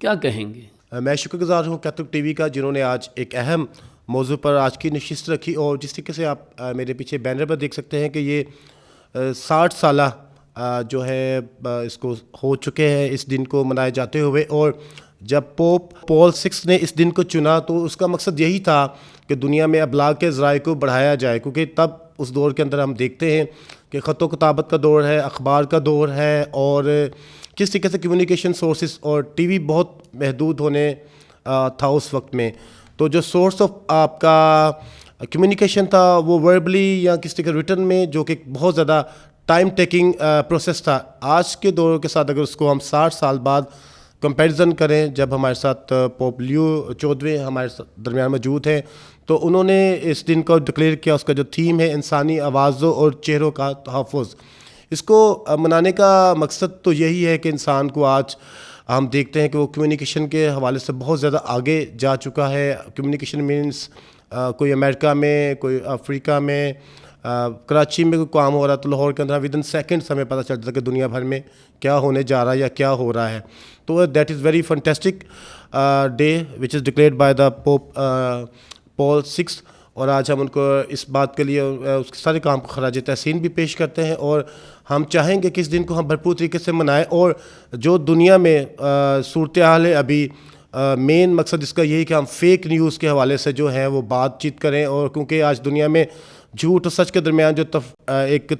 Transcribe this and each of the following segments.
کیا کہیں گے؟ میں شکر گزار ہوں کیتھولک ٹی وی کا، جنہوں نے آج ایک اہم موضوع پر آج کی نشست رکھی، اور جس طریقے سے آپ میرے پیچھے بینر پر دیکھ سکتے ہیں کہ یہ 60 سالہ جو ہے اس کو ہو چکے ہیں اس دن کو منائے جاتے ہوئے. اور جب پوپ پال 6 نے اس دن کو چنا تو اس کا مقصد یہی تھا کہ دنیا میں ابلاغ کے ذرائع کو بڑھایا جائے، کیونکہ تب اس دور کے اندر ہم دیکھتے ہیں کہ خط و کتابت کا دور ہے، اخبار کا دور ہے، اور کس طریقے سے کمیونیکیشن سورسز اور ٹی وی بہت محدود ہونے تھا اس وقت میں. تو جو سورس آف آپ کا کمیونیکیشن تھا وہ وربلی یا کس طریقے ریٹن میں، جو کہ بہت زیادہ ٹائم ٹیکنگ پروسیس تھا. آج کے دور کے ساتھ اگر اس کو ہم 60 سال بعد کمپیریزن کریں، جب ہمارے ساتھ پوپ لیو 14ویں ہمارے درمیان موجود ہیں، تو انہوں نے اس دن کو ڈکلیئر کیا. اس کا جو تھیم ہے انسانی آوازوں اور چہروں کا تحفظ. اس کو منانے کا مقصد تو یہی ہے کہ انسان کو آج ہم دیکھتے ہیں کہ وہ کمیونیکیشن کے حوالے سے بہت زیادہ آگے جا چکا ہے. کمیونیکیشن مینس کوئی امریکہ میں، کوئی افریقہ میں، کراچی میں کوئی کام ہو رہا تو لاہور کے اندر ودن سیکنڈس ہمیں پتہ چلتا ہے کہ دنیا بھر میں کیا ہونے جا رہا ہے یا کیا ہو رہا ہے. تو that is very fantastic day which is declared by the pope Paul 6. اور آج ہم ان کو اس بات کے لیے اس کے سارے کام کو خراج تحسین بھی پیش کرتے ہیں، اور ہم چاہیں گے کہ اس دن کو ہم بھرپور طریقے سے منائیں. اور جو دنیا میں صورتحال ہے ابھی، مین مقصد اس کا یہی کہ ہم فیک نیوز کے حوالے سے جو ہے وہ بات چیت کریں. اور کیونکہ آج دنیا میں جھوٹ اور سچ کے درمیان جو ایک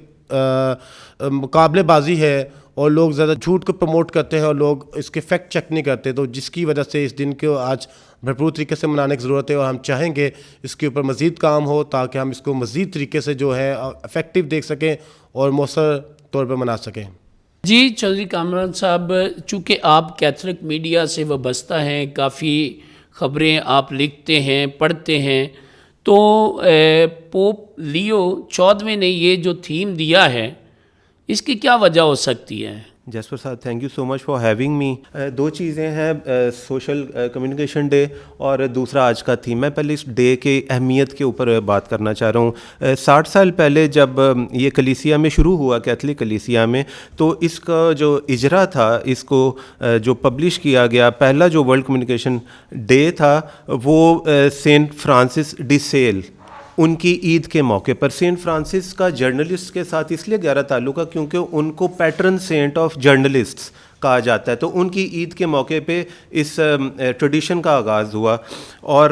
مقابلے بازی ہے، اور لوگ زیادہ جھوٹ کو پروموٹ کرتے ہیں اور لوگ اس کے فیکٹ چیک نہیں کرتے، تو جس کی وجہ سے اس دن کو آج بھرپور طریقے سے منانے کی ضرورت ہے. اور ہم چاہیں گے اس کے اوپر مزید کام ہو تاکہ ہم اس کو مزید طریقے سے جو ہے افیکٹو دیکھ سکیں اور مؤثر طور پہ منا سکیں. جی چودھری کامران صاحب، چونکہ آپ کیتھولک میڈیا سے وابستہ ہیں، کافی خبریں آپ لکھتے ہیں، پڑھتے ہیں، تو پوپ لیو 14ویں نے یہ جو تھیم دیا ہے اس کی کیا وجہ ہو سکتی ہے؟ جسپر صاحب، thank you so much for having me. دو چیزیں ہیں، سوشل کمیونیکیشن ڈے اور دوسرا آج کا تھیم. میں پہلے اس ڈے کی اہمیت کے اوپر بات کرنا چاہ رہا ہوں. 60 سال پہلے جب یہ کلیسیا میں شروع ہوا، کیتھولک کلیسیا میں، تو اس کا جو اجرا تھا، اس کو جو پبلش کیا گیا، پہلا جو ورلڈ کمیونیکیشن ڈے تھا وہ سینٹ فرانسس ڈی سیل، ان کی عید کے موقع پر. سینٹ فرانسس کا جرنلسٹ کے ساتھ اس لیے گہرا تعلق ہے کیونکہ ان کو پیٹرن سینٹ آف جرنلسٹس کہا جاتا ہے. تو ان کی عید کے موقع پہ اس ٹریڈیشن کا آغاز ہوا، اور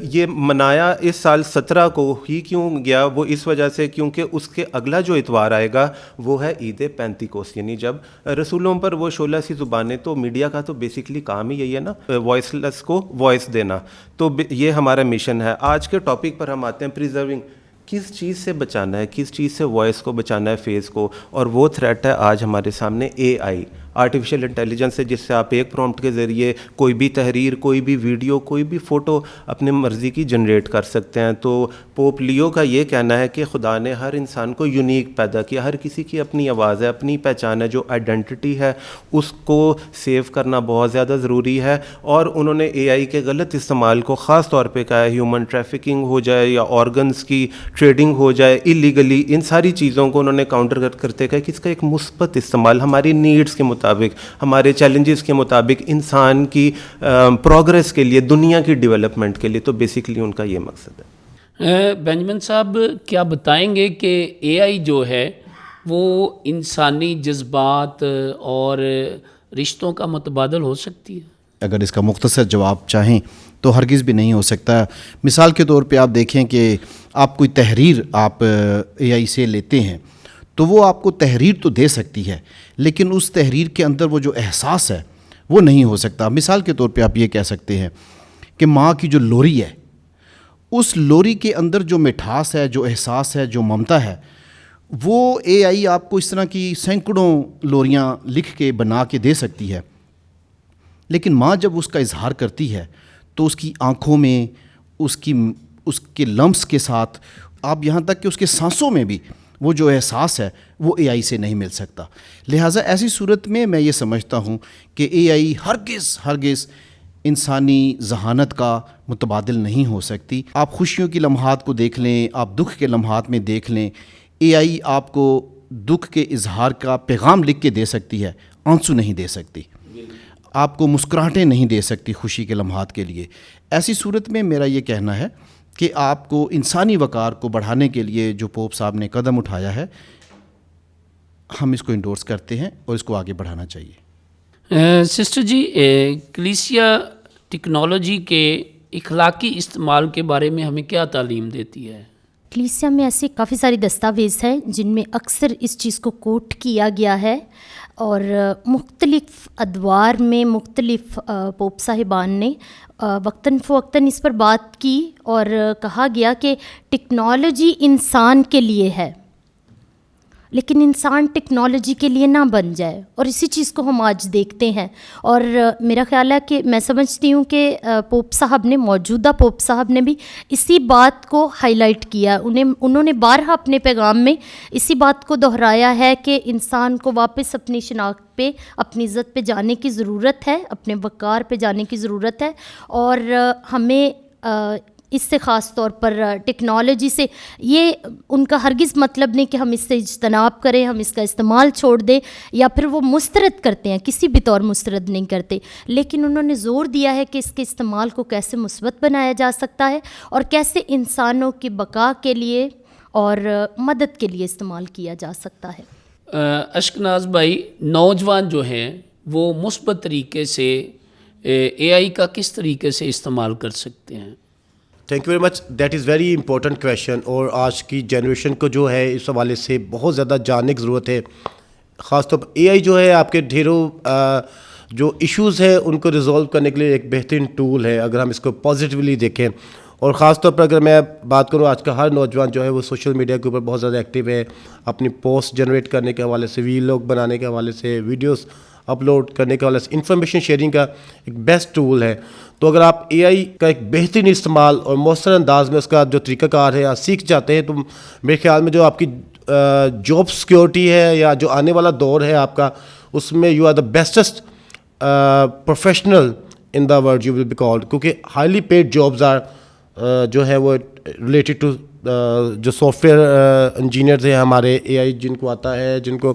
یہ منایا اس سال 17 کو ہی کیوں گیا؟ وہ اس وجہ سے کیونکہ اس کے اگلا جو اتوار آئے گا وہ ہے عید پینتیکوست، یعنی جب رسولوں پر وہ 16 سی زبانیں. تو میڈیا کا تو بیسکلی کام ہی یہی ہے نا، وائس لیس کو وائس دینا. تو یہ ہمارا مشن ہے. آج کے ٹاپک پر ہم آتے ہیں، پریزرونگ. کس چیز سے بچانا ہے، کس چیز سے وائس کو بچانا ہے، فیس کو؟ اور وہ تھریٹ ہے آج ہمارے سامنے اے آئی، آرٹیفیشیل انٹیلیجنس ہے، جس سے آپ ایک پرومپٹ کے ذریعے کوئی بھی تحریر، کوئی بھی ویڈیو، کوئی بھی فوٹو اپنے مرضی کی جنریٹ کر سکتے ہیں. تو پوپ لیو کا یہ کہنا ہے کہ خدا نے ہر انسان کو یونیک پیدا کیا، ہر کسی کی اپنی آواز ہے، اپنی پہچان ہے، جو آئیڈینٹی ہے اس کو سیو کرنا بہت زیادہ ضروری ہے. اور انہوں نے اے آئی کے غلط استعمال کو خاص طور پہ کہا ہے، ہیومن ٹریفکنگ ہو جائے یا آرگنز کی ٹریڈنگ ہو جائے ایلیگلی، ان ساری چیزوں کو انہوں نے کاؤنٹر کرتے کہا کہ اس کا ایک مثبت استعمال ہماری نیڈس کے مطابق، ہمارے چیلنجز کے مطابق، انسان کی پروگریس کے لیے، دنیا کی ڈیولپمنٹ کے لیے. تو بیسکلی ان کا یہ مقصد ہے. بینجمن صاحب، کیا بتائیں گے کہ اے آئی جو ہے وہ انسانی جذبات اور رشتوں کا متبادل ہو سکتی ہے؟ اگر اس کا مختصر جواب چاہیں تو ہرگز بھی نہیں ہو سکتا. مثال کے طور پہ آپ دیکھیں کہ آپ کوئی تحریر آپ اے آئی سے لیتے ہیں تو وہ آپ کو تحریر تو دے سکتی ہے، لیکن اس تحریر کے اندر وہ جو احساس ہے وہ نہیں ہو سکتا. مثال کے طور پہ آپ یہ کہہ سکتے ہیں کہ ماں کی جو لوری ہے، اس لوری کے اندر جو مٹھاس ہے، جو احساس ہے، جو ممتا ہے، وہ اے آئی آپ کو اس طرح کی سینکڑوں لوریاں لکھ کے بنا کے دے سکتی ہے. لیکن ماں جب اس کا اظہار کرتی ہے تو اس کی آنکھوں میں، اس کے لمس کے ساتھ، آپ یہاں تک کہ اس کے سانسوں میں بھی وہ جو احساس ہے وہ اے آئی سے نہیں مل سکتا. لہٰذا ایسی صورت میں یہ سمجھتا ہوں کہ اے آئی ہرگز انسانی ذہانت کا متبادل نہیں ہو سکتی. آپ خوشیوں کی لمحات کو دیکھ لیں، آپ دکھ کے لمحات میں دیکھ لیں، اے آئی آپ کو دکھ کے اظہار کا پیغام لکھ کے دے سکتی ہے، آنسو نہیں دے سکتی. آپ کو مسکراہٹیں نہیں دے سکتی خوشی کے لمحات کے لیے. ایسی صورت میں میرا یہ کہنا ہے کہ آپ کو انسانی وقار کو بڑھانے کے لیے جو پوپ صاحب نے قدم اٹھایا ہے, ہم اس کو انڈورس کرتے ہیں اور اس کو آگے بڑھانا چاہیے. سسٹر جی, کلیسیا ٹیکنالوجی کے اخلاقی استعمال کے بارے میں ہمیں کیا تعلیم دیتی ہے؟ کلیسیا میں ایسے کافی ساری دستاویز ہیں جن میں اکثر اس چیز کو کوٹ کیا گیا ہے, اور مختلف ادوار میں مختلف پوپ صاحبان نے وقتاً فوقتاً اس پر بات کی اور کہا گیا کہ ٹیکنالوجی انسان کے لیے ہے, لیکن انسان ٹیکنالوجی کے لیے نہ بن جائے, اور اسی چیز کو ہم آج دیکھتے ہیں. اور میرا خیال ہے کہ میں سمجھتی ہوں کہ پوپ صاحب نے, موجودہ پوپ صاحب نے بھی اسی بات کو ہائی لائٹ کیا. انہوں نے بارہا اپنے پیغام میں اسی بات کو دہرایا ہے کہ انسان کو واپس اپنی شناخت پہ, اپنی عزت پہ جانے کی ضرورت ہے, اپنے وقار پہ جانے کی ضرورت ہے, اور ہمیں اس سے خاص طور پر ٹیکنالوجی سے, یہ ان کا ہرگز مطلب نہیں کہ ہم اس سے اجتناب کریں, ہم اس کا استعمال چھوڑ دیں یا پھر وہ مسترد کرتے ہیں, کسی بھی طور مسترد نہیں کرتے, لیکن انہوں نے زور دیا ہے کہ اس کے استعمال کو کیسے مثبت بنایا جا سکتا ہے اور کیسے انسانوں کی بقا کے لیے اور مدد کے لیے استعمال کیا جا سکتا ہے. اشکناز بھائی, نوجوان جو ہیں وہ مثبت طریقے سے اے آئی کا کس طریقے سے استعمال کر سکتے ہیں؟ Thank you very much, that is very important question. اور آج کی جنریشن کو جو ہے اس حوالے سے بہت زیادہ جاننے کی ضرورت ہے. خاص طور پر اے آئی جو ہے آپ کے ڈھیروں جو ایشوز ہیں ان کو ریزالو کرنے کے لیے ایک بہترین ٹول ہے اگر ہم اس کو پازیٹیولی دیکھیں. اور خاص طور پر اگر میں بات کروں, آج کا ہر نوجوان جو ہے وہ سوشل میڈیا کے اوپر بہت زیادہ ایکٹیو ہے, اپنی پوسٹ جنریٹ کرنے کے حوالے سے, ویلاگ بنانے کے حوالے سے, ویڈیوز اپلوڈ کرنے کے حوالے سے, انفارمیشن شیئرنگ کا ایک بیسٹ ٹول ہے. تو اگر آپ اے آئی کا ایک بہترین استعمال اور مؤثر انداز میں اس کا جو طریقہ کار ہے آپ سیکھ جاتے ہیں, تو میرے خیال میں جو آپ کی جاب سیکیورٹی ہے یا جو آنے والا دور ہے آپ کا, اس میں you are the bestest professional in the world you will be called, کیونکہ ہائیلی پیڈ جابز آر جو ہے وہ ریلیٹڈ ٹو جو سافٹ ویئر انجینئرز ہیں ہمارے, اے آئی جن کو آتا ہے, جن کو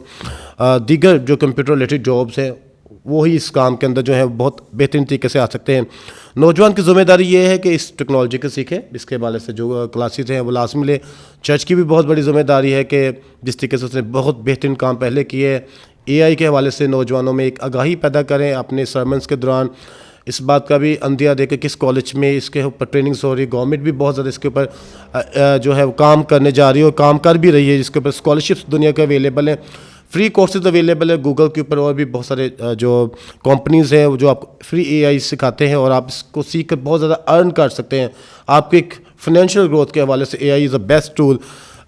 دیگر جو کمپیوٹر ریلیٹڈ جابس ہیں وہی اس کام کے اندر جو ہے بہت بہترین طریقے سے آ سکتے ہیں. نوجوان کی ذمہ داری یہ ہے کہ اس ٹیکنالوجی کو سیکھیں, اس کے حوالے سے جو کلاسز ہیں وہ لازمی لیں. چرچ کی بھی بہت بڑی ذمہ داری ہے کہ جس طریقے سے اس نے بہت بہترین کام پہلے کیے ہے, اے آئی کے حوالے سے نوجوانوں میں ایک آگاہی پیدا کریں اپنے سرمنس کے دوران. اس بات کا بھی اندیا دے کہ کس کالج میں اس کے اوپر ٹریننگز ہو رہی ہے. گورنمنٹ بھی بہت زیادہ اس کے اوپر جو ہے وہ کام کرنے جا رہی ہے اور کام کر بھی رہی ہے, جس کے اوپر اسکالرشپس دنیا کے اویلیبل ہیں, فری کورسز اویلیبل ہے گوگل کے اوپر, اور بھی بہت سارے جو کمپنیز ہیں جو آپ کو فری اے آئی سکھاتے ہیں اور آپ اس کو سیکھ کر بہت زیادہ ارن کر سکتے ہیں. آپ کی ایک فائنینشیل گروتھ کے حوالے سے اے آئی از اے بیسٹ ٹول.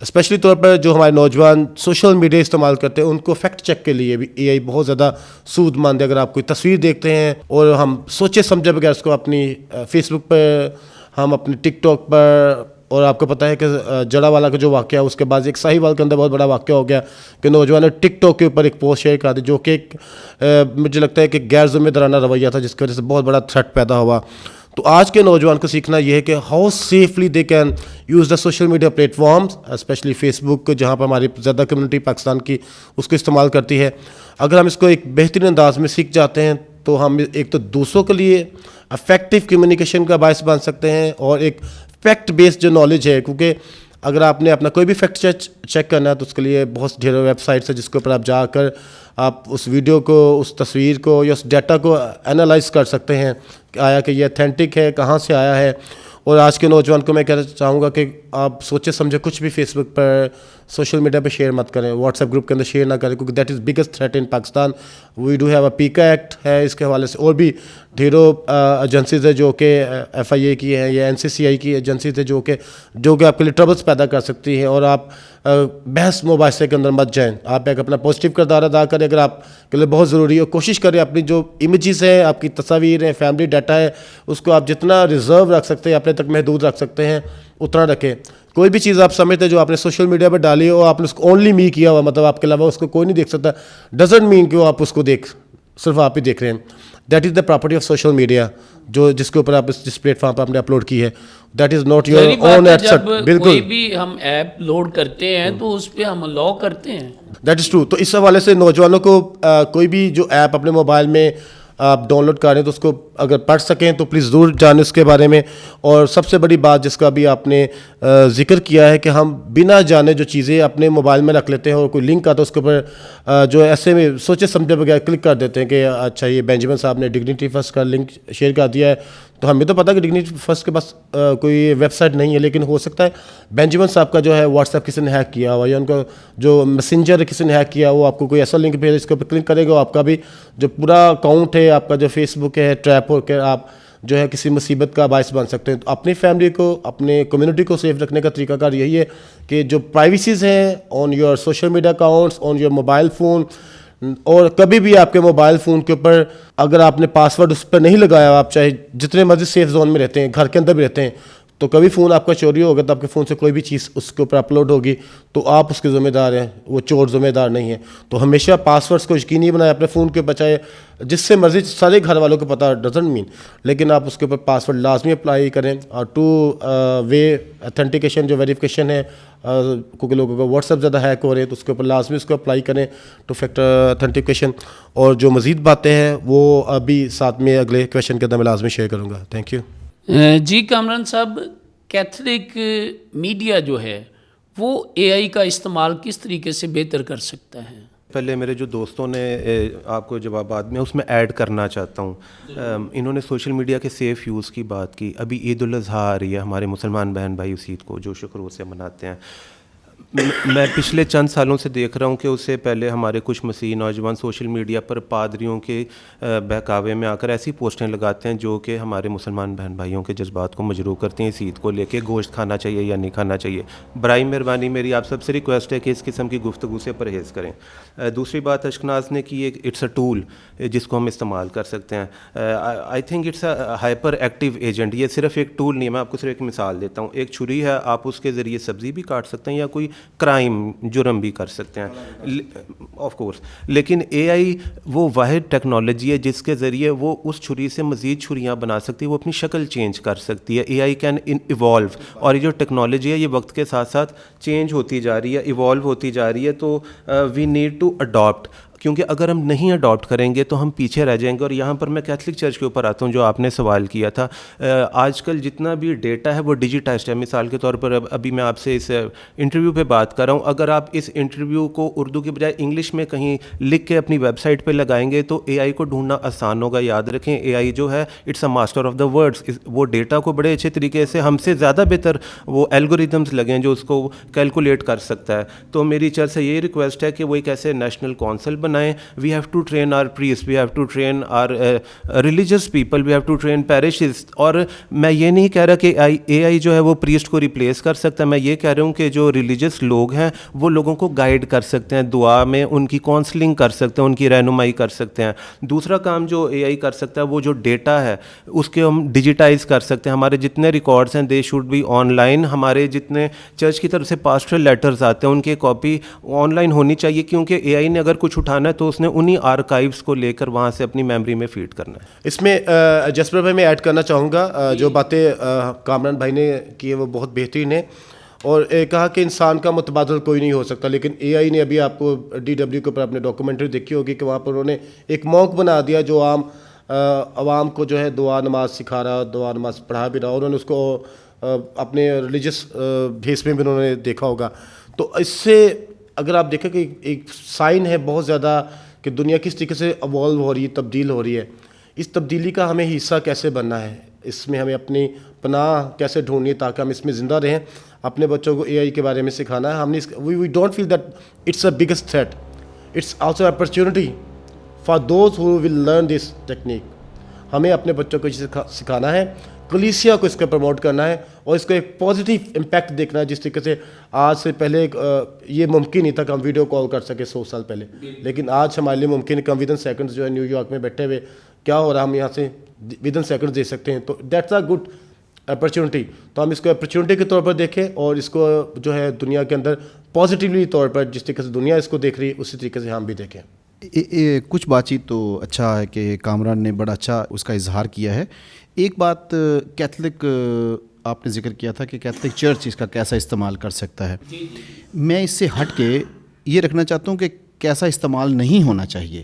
اسپیشلی طور پر جو ہمارے نوجوان سوشل میڈیا استعمال کرتے ہیں ان کو فیکٹ چیک کے لیے بھی اے آئی بہت زیادہ سود مند ہے. اگر آپ کوئی تصویر دیکھتے ہیں اور ہم سوچے سمجھے بغیر اس کو اپنی فیس بک پر, ہم اپنی ٹک ٹاک پر, اور آپ کو پتہ ہے کہ جڑا والا کا جو واقعہ اس کے بعد ایک صحیح وال کے اندر بہت بڑا واقعہ ہو گیا کہ نوجوان نے ٹک ٹاک کے اوپر ایک پوسٹ شیئر کر دی جو کہ ایک مجھے لگتا ہے کہ غیر ذمہ دارانہ رویہ تھا, جس کی وجہ سے بہت بڑا تھریٹ پیدا ہوا. تو آج کے نوجوان کو سیکھنا یہ ہے کہ how safely they can use the social media platforms, specially Facebook جہاں پر ہماری زیادہ کمیونٹی پاکستان کی اس کو استعمال کرتی ہے. اگر ہم اس کو ایک بہترین انداز میں سیکھ جاتے ہیں تو ہم ایک تو دوسروں کے لیے افیکٹو کمیونیکیشن کا باعث بن سکتے ہیں, اور ایک فیکٹ بیسڈ جو نالج ہے, کیونکہ اگر آپ نے اپنا کوئی بھی فیکٹ چیک کرنا ہے تو اس کے لیے بہت ڈھیروں ویب سائٹس ہیں جس کے اوپر آپ جا کر آپ اس ویڈیو کو, اس تصویر کو یا اس ڈیٹا کو انالائز کر سکتے ہیں کہ آیا کہ یہ اتھینٹک ہے, کہاں سے آیا ہے. اور آج کے نوجوان کو میں کہنا چاہوں گا کہ آپ سوچے سمجھے کچھ بھی فیس بک پر, سوشل میڈیا پہ شیئر مت کریں, واٹس ایپ گروپ کے اندر شیئر نہ کریں, کیونکہ that is biggest threat in Pakistan. We do have a PECA act ہے اس کے حوالے سے, اور بھی ڈھیروں ایجنسیز ہیں جو کہ ایف آئی اے کی ہیں یا این سی سی آئی کی ایجنسیز ہیں جو کہ آپ کے لیے ٹربلس پیدا کر سکتی ہیں. اور آپ بحث مباحثے کے اندر مت جائیں, آپ ایک اپنا پازیٹیو کردار ادا کریں اگر آپ کے لیے بہت ضروری ہے. کوشش کریں اپنی جو امیجز ہیں, آپ کی تصاویر ہیں, فیملی ڈیٹا ہے, اس کو آپ جتنا ریزرو رکھ سکتے ہیں, اپنے تک محدود رکھ سکتے ہیں, اتنا رکھیں. کوئی بھی چیز آپ سمجھتے ہیں جو آپ نے سوشل میڈیا پہ ڈالی ہو, آپ نے اس کو اونلی می کیا ہوا, مطلب آپ کے علاوہ اس کو کوئی نہیں دیکھ سکتا, ڈزنٹ مین کہ آپ اس کو صرف آپ ہی دیکھ رہے ہیں. That is the property of social media, جس کے اوپر آپ جس پلیٹ فارم پر آپ نے اپلوڈ کی ہے, that is not your own asset. بالکل, کوئی بھی ہم ایپ لوڈ کرتے ہیں تو اس پہ ہم الاؤ کرتے ہیں. That is true. تو اس حوالے سے نوجوانوں کو کوئی بھی جو ایپ اپنے موبائل میں آپ ڈاؤن لوڈ کر رہے ہیں تو اس کو اگر پڑھ سکیں تو پلیز ضرور جانیں اس کے بارے میں. اور سب سے بڑی بات جس کا بھی آپ نے ذکر کیا ہے کہ ہم بنا جانے جو چیزیں اپنے موبائل میں رکھ لیتے ہیں اور کوئی لنک آتا ہے اس کے اوپر جو ایسے میں سوچے سمجھے بغیر کلک کر دیتے ہیں کہ اچھا یہ بینجمن صاحب نے ڈگنیٹی فرسٹ کا لنک شیئر کر دیا ہے, تو ہمیں تو پتہ کہ ڈگنیٹی فرسٹ کے پاس کوئی ویب سائٹ نہیں ہے, لیکن ہو سکتا ہے بینجمن صاحب کا جو ہے واٹس ایپ کسی نے ہیک کیا ہوا یا ان کا جو میسنجر کسی نے ہیک کیا, وہ آپ کو کوئی ایسا لنک بھیجے اس کے اوپر کلک کرے گا, آپ کا بھی جو پورا اکاؤنٹ ہے آپ کا جو فیس بک ہے ٹریپ ہو کے آپ جو ہے کسی مصیبت کا باعث بن سکتے ہیں. تو اپنی فیملی کو اپنے کمیونٹی کو سیف رکھنے کا طریقہ کار یہی ہے کہ جو پرائیویسیز ہیں on your social media accounts, on your mobile phone, اور کبھی بھی آپ کے موبائل فون کے اوپر اگر آپ نے پاسورڈ اس پہ نہیں لگایا, آپ چاہے جتنے مرضی سیف زون میں رہتے ہیں, گھر کے اندر بھی رہتے ہیں, تو کبھی فون آپ کا چوری ہوگا تو آپ کے فون سے کوئی بھی چیز اس کے اوپر اپلوڈ ہوگی تو آپ اس کے ذمہ دار ہیں, وہ چور ذمہ دار نہیں ہیں. تو ہمیشہ پاسورڈس کو یقینی بنائیں اپنے فون کے بچائے, جس سے مرضی سارے گھر والوں کو پتہ ڈزنٹ مین, لیکن آپ اس کے اوپر پاسورڈ لازمی اپلائی کریں. اور 2 وے اتھینٹیکیشن جو ویریفیکیشن ہے, کیونکہ لوگوں کو واٹس ایپ زیادہ ہیک ہو رہے ہیں تو اس کے اوپر لازمی اس کو اپلائی کریں 2 فیکٹر اتھینٹیکیشن. اور جو مزید باتیں ہیں وہ ابھی ساتھ میں اگلے کویشچن کے اندر میں لازمی شیئر کروں گا. Thank you. جی کامران صاحب, کیتھولک میڈیا جو ہے وہ اے آئی کا استعمال کس طریقے سے بہتر کر سکتا ہے؟ پہلے میرے جو دوستوں نے آپ کو جوابات میں اس میں ایڈ کرنا چاہتا ہوں. انہوں نے سوشل میڈیا کے سیف یوز کی بات کی. ابھی عید الاضحیٰ آ رہی ہے, ہمارے مسلمان بہن بھائی اس عید کو جوش و خروش سے مناتے ہیں. میں پچھلے چند سالوں سے دیکھ رہا ہوں کہ اس سے پہلے ہمارے کچھ مسیحی نوجوان سوشل میڈیا پر پادریوں کے بہکاوے میں آ کر ایسی پوسٹیں لگاتے ہیں جو کہ ہمارے مسلمان بہن بھائیوں کے جذبات کو مجروح کرتے ہیں اس عید کو لے کے, گوشت کھانا چاہیے یا نہیں کھانا چاہیے. برائے مہربانی میری آپ سب سے ریکویسٹ ہے کہ اس قسم کی گفتگو سے پرہیز کریں. دوسری بات اشکناز نے کی, اٹس اے ٹول جس کو ہم استعمال کر سکتے ہیں. I think it's a hyper active agent. یہ صرف ایک ٹول نہیں ہے, میں آپ کو صرف ایک مثال دیتا ہوں. ایک چھری ہے, آپ اس کے ذریعے سبزی بھی کاٹ سکتے ہیں یا کوئی کرائم جرم بھی کر سکتے ہیں آف کورس, لیکن اے آئی وہ واحد ٹیکنالوجی ہے جس کے ذریعے وہ اس چھری سے مزید چھریاں بنا سکتی ہے, وہ اپنی شکل چینج کر سکتی ہے. اے آئی کین ایوالو, اور یہ جو ٹیکنالوجی ہے یہ وقت کے ساتھ ساتھ چینج ہوتی جا رہی ہے, ایوالو ہوتی جا رہی ہے. تو وی نیڈ ٹو اڈاپٹ, کیونکہ اگر ہم نہیں اڈاپٹ کریں گے تو ہم پیچھے رہ جائیں گے. اور یہاں پر میں کیتھولک چرچ کے اوپر آتا ہوں جو آپ نے سوال کیا تھا. آج کل جتنا بھی ڈیٹا ہے وہ ڈیجیٹائزڈ ہے. مثال کے طور پر ابھی میں آپ سے اس انٹرویو پہ بات کر رہا ہوں, اگر آپ اس انٹرویو کو اردو کے بجائے انگلش میں کہیں لکھ کے اپنی ویب سائٹ پہ لگائیں گے تو اے آئی کو ڈھونڈنا آسان ہوگا. یاد رکھیں اے آئی جو ہے it's a master of the words. وہ ڈیٹا کو بڑے اچھے طریقے سے ہم سے زیادہ بہتر وہ الگوریتمس لگیں جو اس کو کیلکولیٹ کر سکتا ہے. تو میری چرچ سے یہی ریکویسٹ ہے کہ وہ ایک ایسے نیشنل کونسل بنائیں. We have to train our priests, we have to train our religious people, we have to train parishes. اور میں یہ نہیں کہہ رہا کہ اے آئی جو ہے وہ پریسٹ کو ریپلیس کر سکتا ہے, میں یہ کہہ رہا ہوں کہ جو ریلیجس لوگ ہیں وہ لوگوں کو گائیڈ کر سکتے ہیں, دعا میں ان کی کونسلنگ کر سکتے ہیں, ان کی رہنمائی کر سکتے ہیں. دوسرا کام جو اے آئی کر سکتا ہے وہ جو ڈیٹا ہے اس کے ہم ڈیجیٹائز کر سکتے ہیں. ہمارے جتنے ریکارڈس ہیں they should be online. ہمارے جتنے چرچ کی طرف سے پاسٹرل لیٹرز آتے ہیں ان کی کاپی آن لائن ہونی چاہیے, کیونکہ اے آئی نے اگر کچھ اٹھانا ہے تو اس نے انہی آرکائیوز کو لے کر وہاں سے اپنی میموری میں فیڈ کرنا ہے. اس میں جسپر بھائی میں ایڈ کرنا چاہوں گا, جو باتیں کامران بھائی نے کی وہ بہت بہترین ہیں, اور کہا کہ انسان کا متبادل کوئی نہیں ہو سکتا, لیکن اے آئی نے ابھی آپ کو DW کے اوپر اپنے ڈاکومنٹری دیکھی ہوگی کہ وہاں پر انہوں نے ایک موک بنا دیا جو عوام کو جو ہے دعا نماز سکھا رہا, دعا نماز پڑھا بھی رہا, اور انہوں نے اس کو اپنے ریلیجس بھیس میں بھی انہوں نے دیکھا ہوگا. تو اس سے اگر آپ دیکھیں کہ ایک سائن ہے بہت زیادہ کہ دنیا کس طریقے سے ایوالو ہو رہی ہے, تبدیل ہو رہی ہے. اس تبدیلی کا ہمیں حصہ کیسے بننا ہے, اس میں ہمیں اپنی پناہ کیسے ڈھونڈنی ہے تاکہ ہم اس میں زندہ رہیں. اپنے بچوں کو اے آئی کے بارے میں سکھانا ہے. ہم نے we don't feel that it's a biggest threat, it's also opportunity for those who will learn this technique. ہمیں اپنے بچوں کو سکھانا ہے, کلیسیا کو اس کا پروموٹ کرنا ہے, اور اس کو ایک پازیٹیو امپیکٹ دیکھنا ہے. جس طریقے سے آج سے پہلے یہ ممکن نہیں تھا کہ ہم ویڈیو کال کر سکے 100 سال پہلے, لیکن آج ہمارے لیے ممکن ہے کہ ہم ودن سیکنڈز جو ہے نیو یارک میں بیٹھے ہوئے کیا ہو رہا ہم یہاں سے ودن سیکنڈز دیکھ سکتے ہیں. تو دیٹس اے گڈ اپرچونیٹی. تو ہم اس کو اپرچونیٹی کے طور پر دیکھیں, اور اس کو جو ہے دنیا کے اندر پازیٹیولی طور پر جس طریقے سے دنیا اس کو دیکھ رہی ہے اسی طریقے سے ہم بھی دیکھیں. کچھ بات چیت تو اچھا ہے کہ کامران نے بڑا اچھا اس کا اظہار کیا ہے. ایک بات کیتھولک آپ نے ذکر کیا تھا کہ کیتھولک چرچ اس کا کیسا استعمال کر سکتا ہے. میں اس سے ہٹ کے یہ رکھنا چاہتا ہوں کہ کیسا استعمال نہیں ہونا چاہیے.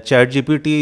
ChatGPT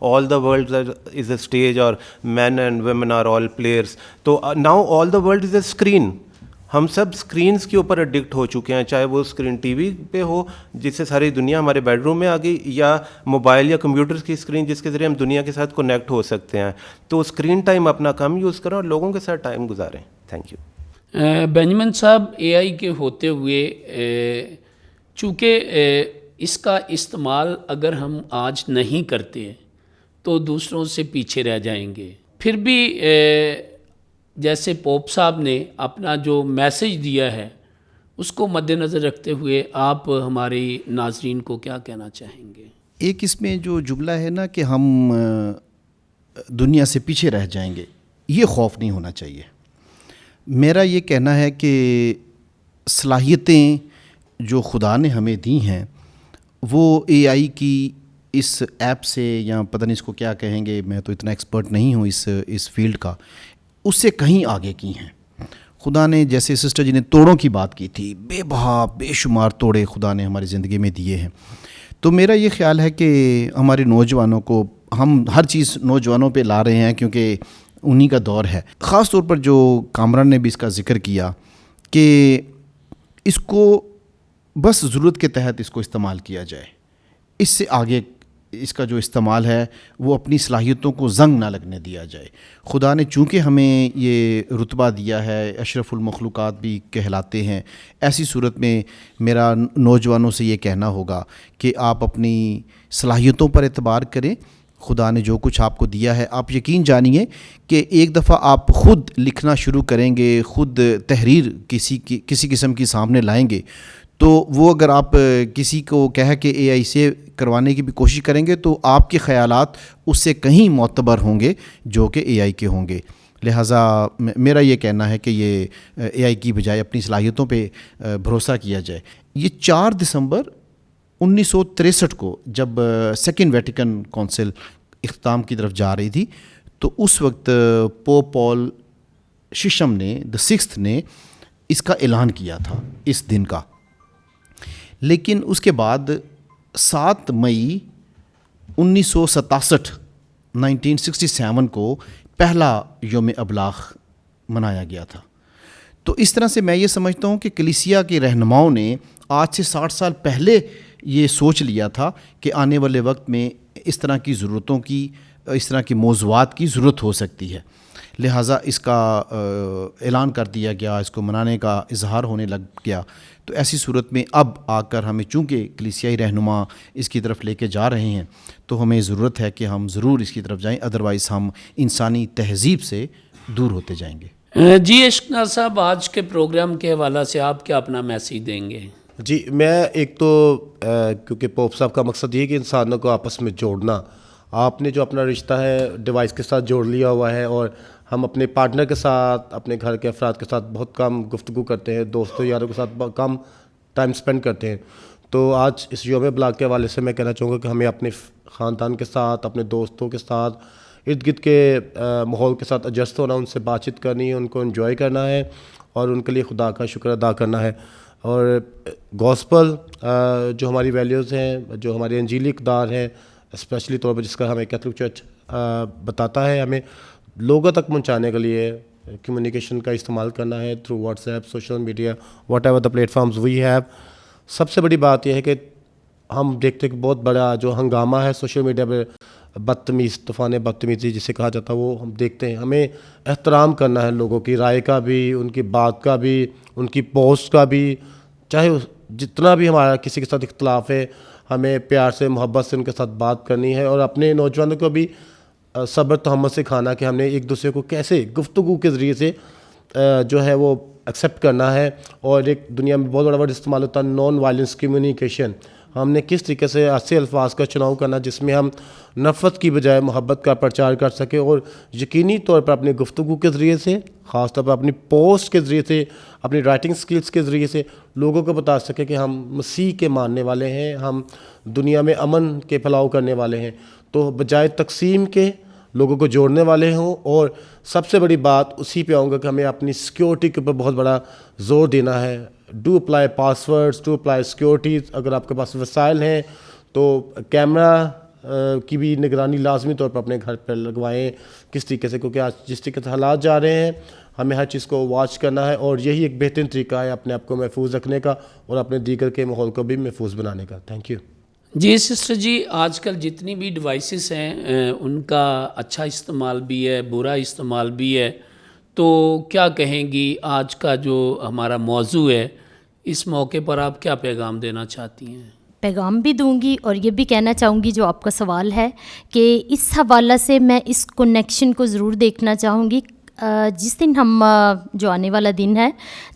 all the world is a stage or men and women are all players. تو now all the world is a screen. ہم سب اسکرینس کے اوپر ایڈکٹ ہو چکے ہیں, چاہے وہ اسکرین ٹی وی پہ ہو جس سے ساری دنیا ہمارے بیڈ روم میں آ گئی, یا موبائل یا کمپیوٹر کی اسکرین جس کے ذریعے ہم دنیا کے ساتھ کنیکٹ ہو سکتے ہیں. تو اسکرین ٹائم اپنا کم یوز کریں اور لوگوں کے ساتھ ٹائم گزاریں. Thank you. بینجمن صاحب, اے آئی کے ہوتے ہوئے چونکہ اس کا استعمال اگر ہم آج نہیں کرتے تو دوسروں سے پیچھے رہ جائیں گے. پھر بھی جیسے پوپ صاحب نے اپنا جو میسج دیا ہے اس کو مد نظر رکھتے ہوئے آپ ہمارے ناظرین کو کیا کہنا چاہیں گے؟ ایک اس میں جو جملہ ہے نا کہ ہم دنیا سے پیچھے رہ جائیں گے, یہ خوف نہیں ہونا چاہیے. میرا یہ کہنا ہے کہ صلاحیتیں جو خدا نے ہمیں دی ہیں وہ اے آئی کی اس ایپ سے, یا پتہ نہیں اس کو کیا کہیں گے, میں تو اتنا ایکسپرٹ نہیں ہوں اس فیلڈ کا, اس سے کہیں آگے کی ہیں. خدا نے, جیسے سسٹر جی نے توڑوں کی بات کی تھی, بے بہا بے شمار توڑے خدا نے ہماری زندگی میں دیے ہیں. تو میرا یہ خیال ہے کہ ہمارے نوجوانوں کو, ہم ہر چیز نوجوانوں پہ لا رہے ہیں کیونکہ انہی کا دور ہے. خاص طور پر جو کامران نے بھی اس کا ذکر کیا کہ اس کو بس ضرورت کے تحت اس کو استعمال کیا جائے, اس سے آگے اس کا جو استعمال ہے وہ اپنی صلاحیتوں کو زنگ نہ لگنے دیا جائے. خدا نے چونکہ ہمیں یہ رتبہ دیا ہے, اشرف المخلوقات بھی کہلاتے ہیں, ایسی صورت میں میرا نوجوانوں سے یہ کہنا ہوگا کہ آپ اپنی صلاحیتوں پر اعتبار کریں. خدا نے جو کچھ آپ کو دیا ہے, آپ یقین جانیے کہ ایک دفعہ آپ خود لکھنا شروع کریں گے, خود تحریر کسی قسم کی سامنے لائیں گے, تو وہ اگر آپ کسی کو کہہ کے اے آئی سے کروانے کی بھی کوشش کریں گے تو آپ کے خیالات اس سے کہیں معتبر ہوں گے جو کہ اے آئی کے ہوں گے. لہٰذا میرا یہ کہنا ہے کہ یہ اے آئی کی بجائے اپنی صلاحیتوں پہ بھروسہ کیا جائے. یہ 4 دسمبر 1963 کو جب سیکنڈ ویٹیکن کونسل اختتام کی طرف جا رہی تھی تو اس وقت پوپ پال ششم نے, دا سکستھ نے, اس کا اعلان کیا تھا اس دن کا. لیکن اس کے بعد 7 مئی 1967 کو پہلا یوم ابلاغ منایا گیا تھا. تو اس طرح سے میں یہ سمجھتا ہوں کہ کلیسیا کے رہنماؤں نے آج سے 60 سال پہلے یہ سوچ لیا تھا کہ آنے والے وقت میں اس طرح کی ضرورتوں کی, اس طرح کی موضوعات کی ضرورت ہو سکتی ہے. لہٰذا اس کا اعلان کر دیا گیا, اس کو منانے کا اظہار ہونے لگ گیا. تو ایسی صورت میں اب آ کر ہمیں چونکہ کلیسیائی رہنما اس کی طرف لے کے جا رہے ہیں تو ہمیں ضرورت ہے کہ ہم ضرور اس کی طرف جائیں, ادروائز ہم انسانی تہذیب سے دور ہوتے جائیں گے. جی عشق ناز صاحب, آج کے پروگرام کے حوالے سے آپ کیا اپنا میسیج دیں گے؟ جی, میں ایک تو کیونکہ پوپ صاحب کا مقصد یہ ہے کہ انسانوں کو آپس میں جوڑنا, آپ نے جو اپنا رشتہ ہے ڈیوائس کے ساتھ جوڑ لیا ہوا ہے, اور ہم اپنے پارٹنر کے ساتھ, اپنے گھر کے افراد کے ساتھ بہت کم گفتگو کرتے ہیں, دوستوں یاروں کے ساتھ بہت کم ٹائم سپینڈ کرتے ہیں. تو آج اس یوم ابلاغ کے حوالے سے میں کہنا چاہوں گا کہ ہمیں اپنے خاندان کے ساتھ, اپنے دوستوں کے ساتھ, ارد گرد کے ماحول کے ساتھ ایڈجسٹ ہونا, ان سے بات چیت کرنی ہے, ان کو انجوائے کرنا ہے اور ان کے لیے خدا کا شکر ادا کرنا ہے. اور گوسپل جو ہماری ویلیوز ہیں, جو ہماری انجیلی اقدار ہیں, اسپیشلی طور پر جس کا ہمیں کیتھولک چرچ بتاتا ہے, ہمیں لوگوں تک پہنچانے کے لیے کمیونیکیشن کا استعمال کرنا ہے through WhatsApp, social media, whatever the platforms we have. سب سے بڑی بات یہ ہے کہ ہم دیکھتے ہیں کہ بہت بڑا جو ہنگامہ ہے سوشل میڈیا پہ, بدتمیز, طوفان بدتمیزی جسے کہا جاتا ہے, وہ ہم دیکھتے ہیں. ہمیں احترام کرنا ہے لوگوں کی رائے کا بھی, ان کی بات کا بھی, ان کی پوسٹ کا بھی, چاہے جتنا بھی ہمارا کسی کے ساتھ اختلاف ہے, ہمیں پیار سے محبت سے ان کے ساتھ بات کرنی ہے. اور اپنے نوجوانوں کو بھی صبر تحمل سکھانا کہ ہم نے ایک دوسرے کو کیسے گفتگو کے ذریعے سے جو ہے وہ ایکسیپٹ کرنا ہے. اور ایک دنیا میں بہت بڑا ورڈ استعمال ہوتا ہے نان وائلنس کمیونیکیشن. ہم نے کس طریقے سے ایسے الفاظ کا چناؤ کرنا جس میں ہم نفرت کی بجائے محبت کا پرچار کر سکیں, اور یقینی طور پر اپنی گفتگو کے ذریعے سے, خاص طور پر اپنی پوسٹ کے ذریعے سے, اپنی رائٹنگ سکلز کے ذریعے سے لوگوں کو بتا سکیں کہ ہم مسیح کے ماننے والے ہیں, ہم دنیا میں امن کے پھیلاؤ کرنے والے ہیں. تو بجائے تقسیم کے لوگوں کو جوڑنے والے ہوں. اور سب سے بڑی بات اسی پہ آؤں گا کہ ہمیں اپنی سیکیورٹی کے اوپر بہت بڑا زور دینا ہے. Do apply passwords, do apply securities. اگر آپ کے پاس وسائل ہیں تو کیمرہ کی بھی نگرانی لازمی طور پر اپنے گھر پر لگوائیں کس طریقے سے, کیونکہ آج جس طریقے سے حالات جا رہے ہیں ہمیں ہر چیز کو واچ کرنا ہے, اور یہی ایک بہترین طریقہ ہے اپنے آپ کو محفوظ رکھنے کا اور اپنے دیگر کے ماحول کو بھی محفوظ بنانے کا. Thank you. جی سسٹر جی, آج کل جتنی بھی ڈیوائسز ہیں ان کا اچھا استعمال بھی ہے, برا استعمال بھی ہے, تو کیا کہیں گی آج کا جو ہمارا موضوع ہے اس موقع پر آپ کیا پیغام دینا چاہتی ہیں؟ پیغام بھی دوں گی اور یہ بھی کہنا چاہوں گی جو آپ کا سوال ہے کہ اس حوالہ سے میں اس کنیکشن کو ضرور دیکھنا چاہوں گی. جس دن ہم جو آنے والا دن ہے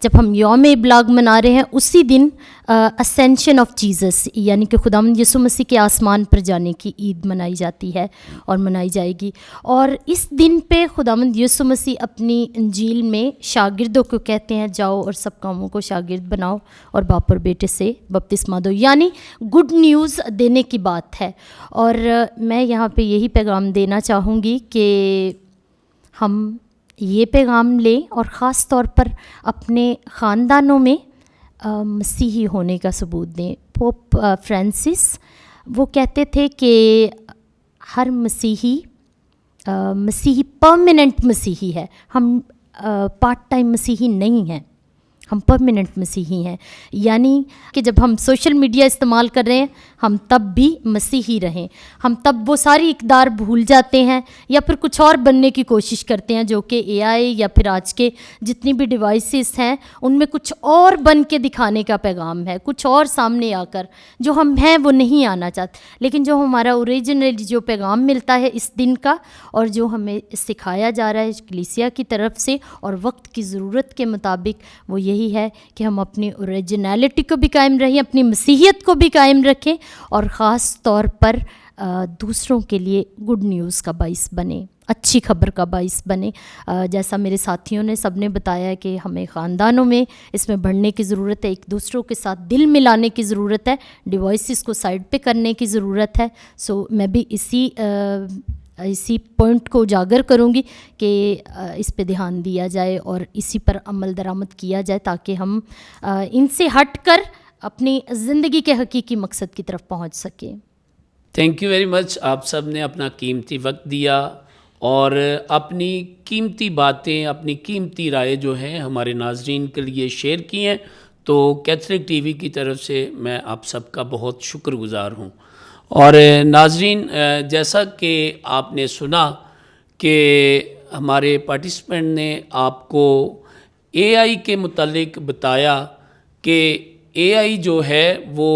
جب ہم یوم ابلاغ منا رہے ہیں, اسی دن اسینشن آف جیزس یعنی کہ خداوند یسوع مسیح کے آسمان پر جانے کی عید منائی جاتی ہے اور منائی جائے گی. اور اس دن پہ خداوند یسوع مسیح اپنی انجیل میں شاگردوں کو کہتے ہیں جاؤ اور سب قوموں کو شاگرد بناؤ اور باپ اور بیٹے سے بپتسمہ دو, یعنی گڈ نیوز دینے کی بات ہے. اور میں یہاں پہ یہی پیغام دینا چاہوں گی کہ ہم یہ پیغام لیں اور خاص طور پر اپنے خاندانوں میں مسیحی ہونے کا ثبوت دیں. پوپ فرانسس وہ کہتے تھے کہ ہر مسیحی پرماننٹ مسیحی ہے, ہم پارٹ ٹائم مسیحی نہیں ہیں, ہم پرماننٹ مسیحی ہیں. یعنی کہ جب ہم سوشل میڈیا استعمال کر رہے ہیں ہم تب بھی مسیحی رہیں, ہم تب وہ ساری اقدار بھول جاتے ہیں یا پھر کچھ اور بننے کی کوشش کرتے ہیں جو کہ اے آئی یا پھر آج کے جتنی بھی ڈیوائسز ہیں ان میں کچھ اور بن کے دکھانے کا پیغام ہے, کچھ اور سامنے آ کر جو ہم ہیں وہ نہیں آنا چاہتے. لیکن جو ہمارا اوریجنل جو پیغام ملتا ہے اس دن کا اور جو ہمیں سکھایا جا رہا ہے کلیسیا کی طرف سے اور وقت کی ضرورت کے مطابق وہ یہی ہے کہ ہم اپنی اوریجنلٹی کو بھی قائم رہیں, اپنی مسیحیت کو بھی قائم رکھیں اور خاص طور پر دوسروں کے لیے گڈ نیوز کا باعث بنے, اچھی خبر کا باعث بنے. جیسا میرے ساتھیوں نے سب نے بتایا کہ ہمیں خاندانوں میں اس میں بڑھنے کی ضرورت ہے, ایک دوسروں کے ساتھ دل ملانے کی ضرورت ہے, ڈیوائسز کو سائڈ پہ کرنے کی ضرورت ہے. سو میں بھی اسی پوائنٹ کو اجاگر کروں گی کہ اس پہ دھیان دیا جائے اور اسی پر عمل درآمد کیا جائے تاکہ ہم ان سے ہٹ کر اپنی زندگی کے حقیقی مقصد کی طرف پہنچ سکیں. Thank you very much. آپ سب نے اپنا قیمتی وقت دیا اور اپنی قیمتی باتیں, اپنی قیمتی رائے جو ہیں ہمارے ناظرین کے لیے شیئر کی ہیں, تو کیتھولک ٹی وی کی طرف سے میں آپ سب کا بہت شکر گزار ہوں. اور ناظرین, جیسا کہ آپ نے سنا کہ ہمارے پارٹیسپینٹ نے آپ کو اے آئی کے متعلق بتایا کہ اے آئی جو ہے وہ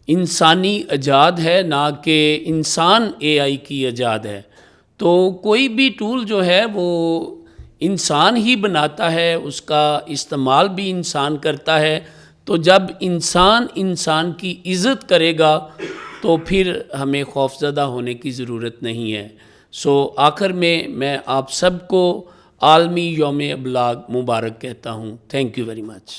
انسانی ایجاد ہے, نہ کہ انسان اے آئی کی ایجاد ہے. تو کوئی بھی ٹول جو ہے وہ انسان ہی بناتا ہے, اس کا استعمال بھی انسان کرتا ہے. تو جب انسان کی عزت کرے گا تو پھر ہمیں خوفزدہ ہونے کی ضرورت نہیں ہے. سو آخر میں آپ سب کو عالمی یوم ابلاغ مبارک کہتا ہوں. Thank you very much.